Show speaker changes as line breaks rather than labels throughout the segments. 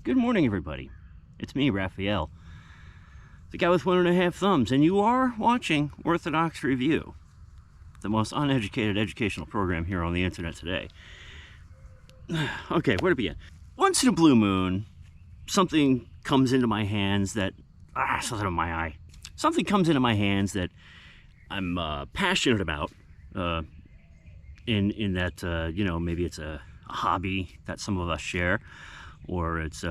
Good morning, everybody. It's me, Raphael, the guy with 1.5 thumbs, and you are watching Orthodox Review, the most uneducated educational program here on the internet today. Okay, where to begin? Once in a blue moon, something comes into my hands that something in my eye. Something comes into my hands that I'm passionate about. In that maybe it's a hobby that some of us share, or it's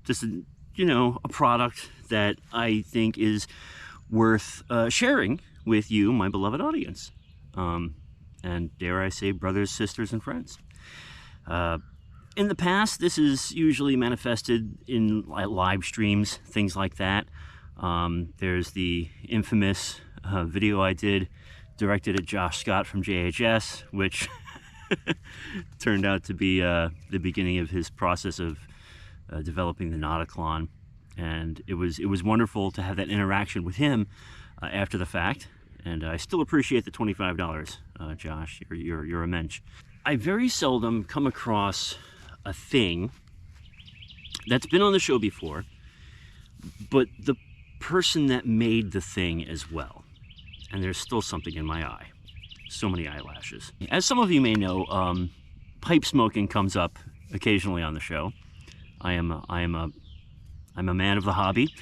just a product that I think is worth sharing with you, my beloved audience, and dare I say, brothers, sisters, and friends. In the past, this is usually manifested in live streams, things like that. There's the infamous video I did directed at Josh Scott from JHS, which turned out to be the beginning of his process of developing the Nauticlon, and it was wonderful to have that interaction with him after the fact. And I still appreciate the $25, Josh. You're a mensch. I very seldom come across a thing that's been on the show before, but the person that made the thing as well. And there's still something in my eye. So many eyelashes. As some of you may know, pipe smoking comes up occasionally on the show. I'm a man of the hobby.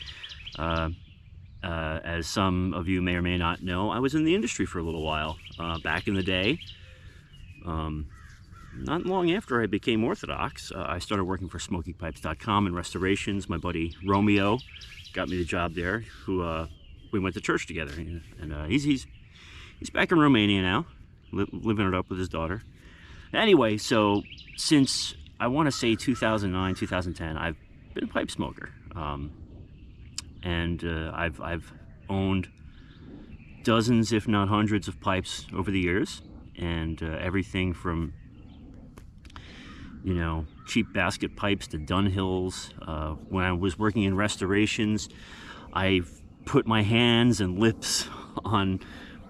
As some of you may or may not know, I was in the industry for a little while back in the day. Not long after I became Orthodox, I started working for SmokyPipes.com and restorations. My buddy Romeo got me the job there, who we went to church together, and he's back in Romania now, living it up with his daughter. Anyway, so since I want to say 2009, 2010, I've been a pipe smoker, and I've owned dozens, if not hundreds, of pipes over the years, and everything from cheap basket pipes to Dunhills. When I was working in restorations, I've put my hands and lips on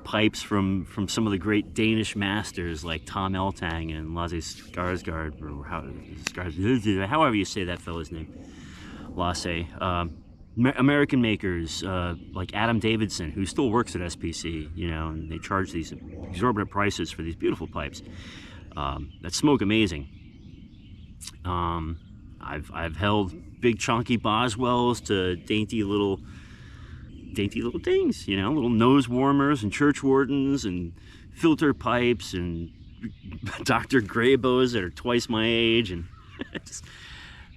pipes from some of the great Danish masters like Tom Eltang and Lasse Skarsgård, or however you say that fellow's name, Lasse. American makers like Adam Davidson, who still works at SPC, and they charge these exorbitant prices for these beautiful pipes that smoke amazing. I've held big chunky Boswells to dainty little things, little nose warmers and church wardens and filter pipes and Dr. Graybos that are twice my age, and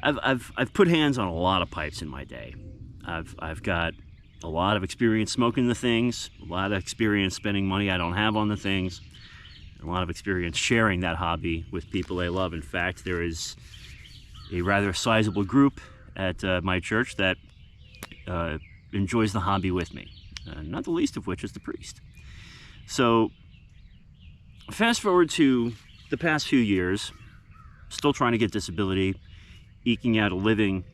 I've put hands on a lot of pipes in my day. I've got a lot of experience smoking the things, a lot of experience spending money I don't have on the things, and a lot of experience sharing that hobby with people I love. In fact, there is a rather sizable group at my church that enjoys the hobby with me, not the least of which is the priest. So fast forward to the past few years, still trying to get disability, eking out a living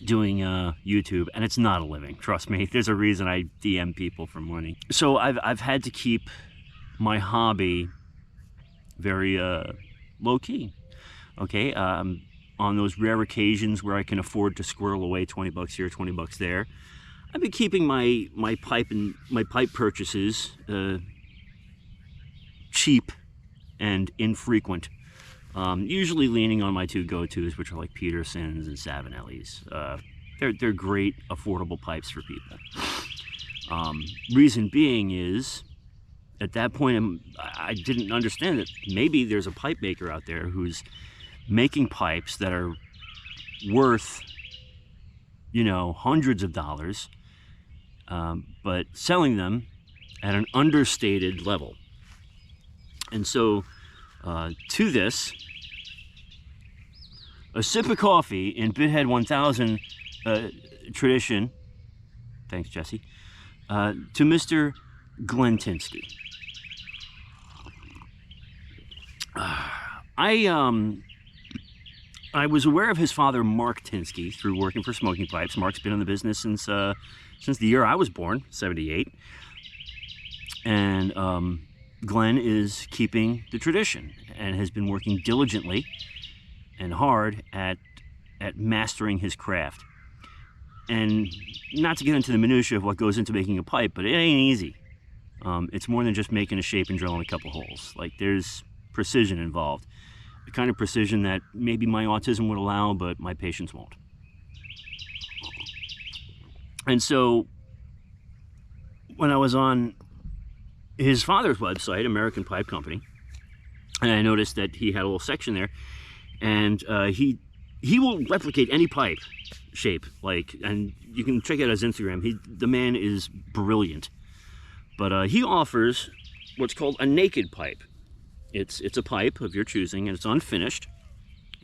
doing YouTube, and it's not a living, trust me. There's a reason I DM people for money. So I've had to keep my hobby very low-key. Okay, on those rare occasions where I can afford to squirrel away 20 bucks here, 20 bucks there, I've been keeping my pipe purchases cheap and infrequent. Usually leaning on my two go-tos, which are like Petersons and Savinelli's. They're great, affordable pipes for people. Reason being is, at that point, I didn't understand that maybe there's a pipe maker out there who's making pipes that are worth, hundreds of dollars, but selling them at an understated level. And so, to this, a sip of coffee in Bithead 1000 tradition, thanks Jesse, to Mr. Glenn Tinsky. I was aware of his father, Mark Tinsky, through working for Smoking Pipes. Mark's been in the business since the year I was born, 78. And Glenn is keeping the tradition and has been working diligently and hard at at mastering his craft. And not to get into the minutiae of what goes into making a pipe, but it ain't easy. It's more than just making a shape and drilling a couple holes. Like, there's precision involved. The kind of precision that maybe my autism would allow, but my patience won't. And so, when I was on his father's website, American Pipe Company, and I noticed that he had a little section there, and he will replicate any pipe shape, like, and you can check out his Instagram. The man is brilliant. But he offers what's called a naked pipe. It's a pipe of your choosing, and it's unfinished.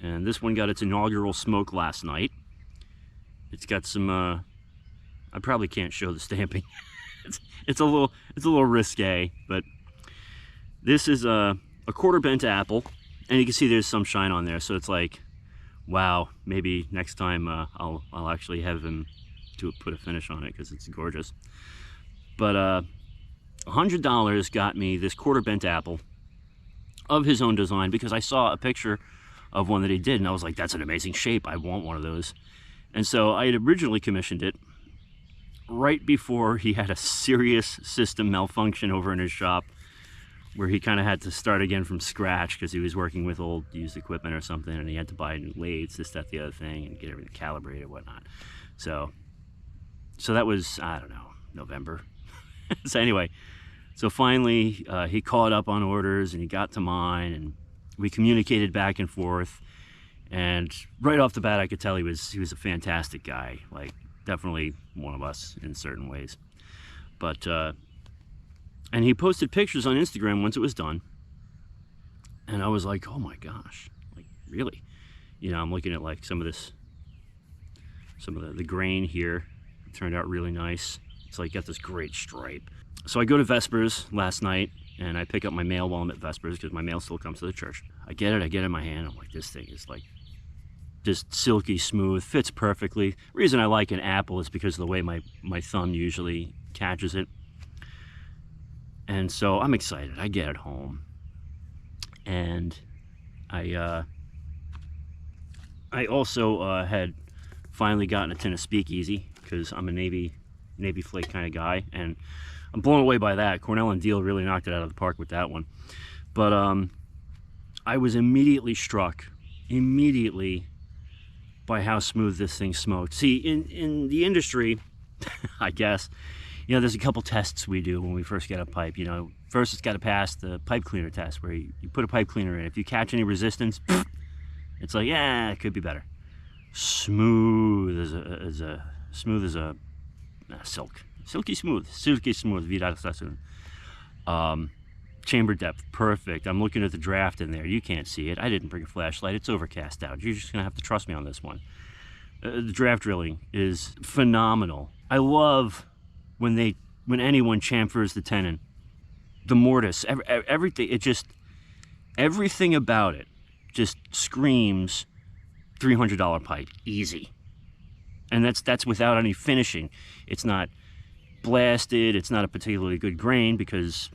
And this one got its inaugural smoke last night. It's got some. I probably can't show the stamping. it's a little risque, but this is a quarter bent apple, and you can see there's some shine on there. So it's like, wow, maybe next time I'll actually have him put a finish on it, because it's gorgeous. But $100 got me this quarter bent apple of his own design, because I saw a picture of one that he did, and I was like, that's an amazing shape. I want one of those. And so I had originally commissioned it right before he had a serious system malfunction over in his shop, where he kind of had to start again from scratch because he was working with old used equipment or something, and he had to buy new lathes, this, that, the other thing, and get everything calibrated and whatnot. So that was, I don't know, November. So anyway, so finally he caught up on orders, and he got to mine, and we communicated back and forth. And right off the bat, I could tell he was a fantastic guy, like definitely one of us in certain ways. But and he posted pictures on Instagram once it was done, and I was like, oh my gosh, like, really? You know, I'm looking at like some of the grain here. It turned out really nice. It's like got this great stripe. So I go to Vespers last night, and I pick up my mail while I'm at Vespers, because my mail still comes to the church. I get it in my hand. I'm like, this thing is like just silky smooth, fits perfectly. The reason I like an apple is because of the way my thumb usually catches it. And so I'm excited. I get it home, and I also had finally gotten a tin of Speakeasy, because I'm a Navy flake kind of guy, and I'm blown away by that. Cornell and Deal really knocked it out of the park with that one. But I was immediately struck by how smooth this thing smoked. See, in the industry, I guess, you know, there's a couple tests we do when we first get a pipe. You know, first it's got to pass the pipe cleaner test, where you put a pipe cleaner in. If you catch any resistance, it's like, yeah, it could be better. Smooth as a silk. Silky smooth, chamber depth, perfect. I'm looking at the draft in there. You can't see it. I didn't bring a flashlight. It's overcast out. You're just gonna have to trust me on this one. The draft drilling is phenomenal. I love when anyone chamfers the tenon, the mortise, everything. Everything about it just screams $300 pipe, easy. And that's without any finishing. It's not blasted. It's not a particularly good grain, because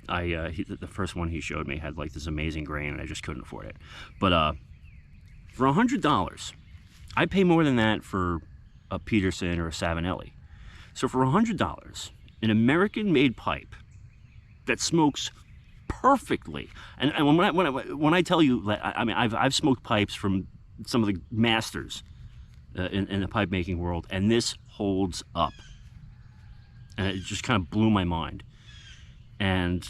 the first one he showed me had like this amazing grain, and I just couldn't afford it. But for $100, I pay more than that for a Peterson or a Savinelli. So for $100, an American-made pipe that smokes perfectly, and when I tell you that, I mean, I've smoked pipes from some of the masters in the pipe making world, and this holds up, and it just kind of blew my mind. And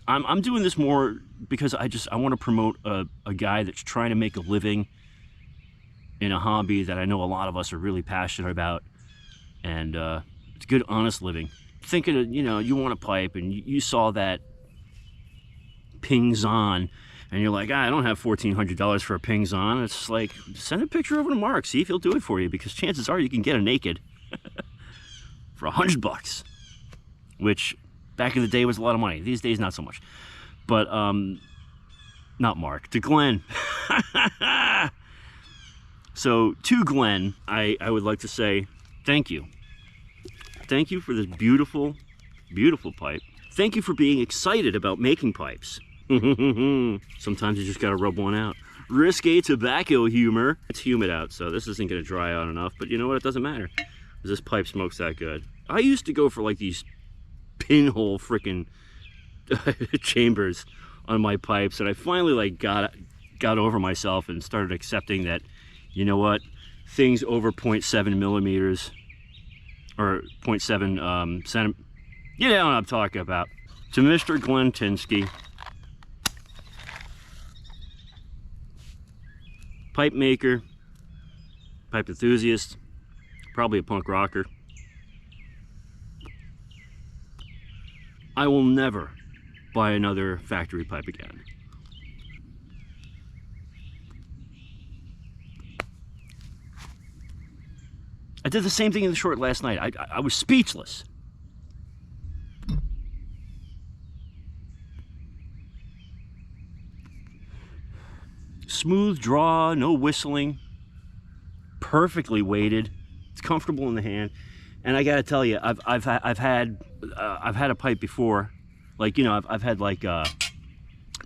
I'm doing this more because I want to promote a guy that's trying to make a living in a hobby that I know a lot of us are really passionate about, and it's good, honest living. Thinking of, you know, you want a pipe, and you saw that Ping-Zon, and you're like, I don't have $1,400 for a Ping-Zon. It's like, send a picture over to Mark, see if he'll do it for you, because chances are you can get a naked for $100, which back in the day was a lot of money. These days, not so much. But not Mark, to Glenn. So to Glenn, I would like to say thank you. Thank you for this beautiful, beautiful pipe. Thank you for being excited about making pipes. Sometimes you just gotta rub one out. Risque tobacco humor. It's humid out, so this isn't gonna dry out enough, but you know what? It doesn't matter, because this pipe smokes that good. I used to go for like these pinhole freaking chambers on my pipes, and I finally like got over myself and started accepting that, you know what, things over 0.7 millimeters or 0.7 centimeters, you know what I'm talking about. To Mr. Glenn Tinsky, pipe maker, pipe enthusiast, probably a punk rocker. I will never buy another factory pipe again. I did the same thing in the short last night. I was speechless. Smooth draw, no whistling, perfectly weighted. It's comfortable in the hand, and I gotta tell you, I've had a pipe before, like, you know, I've had like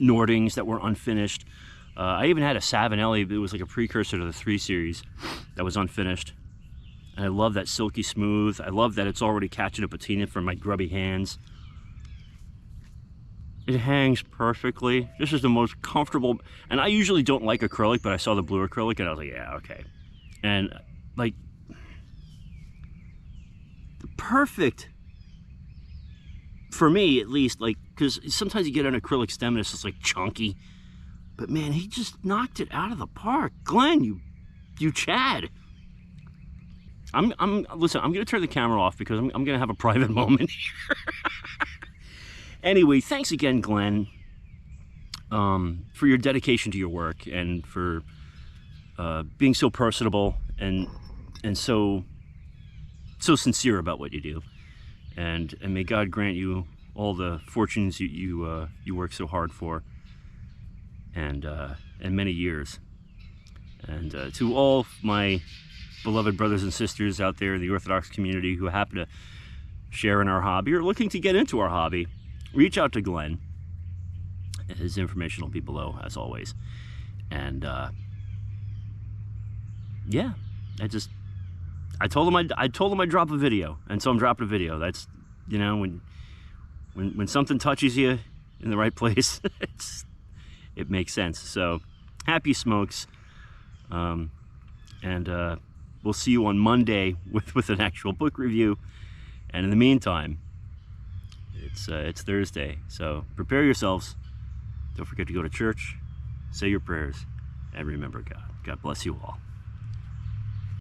Nordings that were unfinished. I even had a Savinelli. It was like a precursor to the 3 Series that was unfinished. And I love that silky smooth. I love that it's already catching a patina from my grubby hands. It hangs perfectly. This is the most comfortable, and I usually don't like acrylic, but I saw the blue acrylic and I was like, yeah, okay. And like, perfect, for me at least, like, because sometimes you get an acrylic stem and it's just like chunky, but man, he just knocked it out of the park. Glenn, you Chad. Listen, I'm gonna turn the camera off because I'm gonna have a private moment here. Anyway, thanks again, Glenn, for your dedication to your work and for being so personable and so sincere about what you do. And may God grant you all the fortunes you work so hard for, and many years. And to all my beloved brothers and sisters out there in the Orthodox community who happen to share in our hobby or looking to get into our hobby, reach out to Glenn. His information will be below, as always. And yeah, I told him I'd drop a video, and so I'm dropping a video. That's, you know, when something touches you in the right place, it makes sense. So happy smokes, and we'll see you on Monday with an actual book review. And in the meantime, it's Thursday, so prepare yourselves. Don't forget to go to church, say your prayers, and remember God. God bless you all.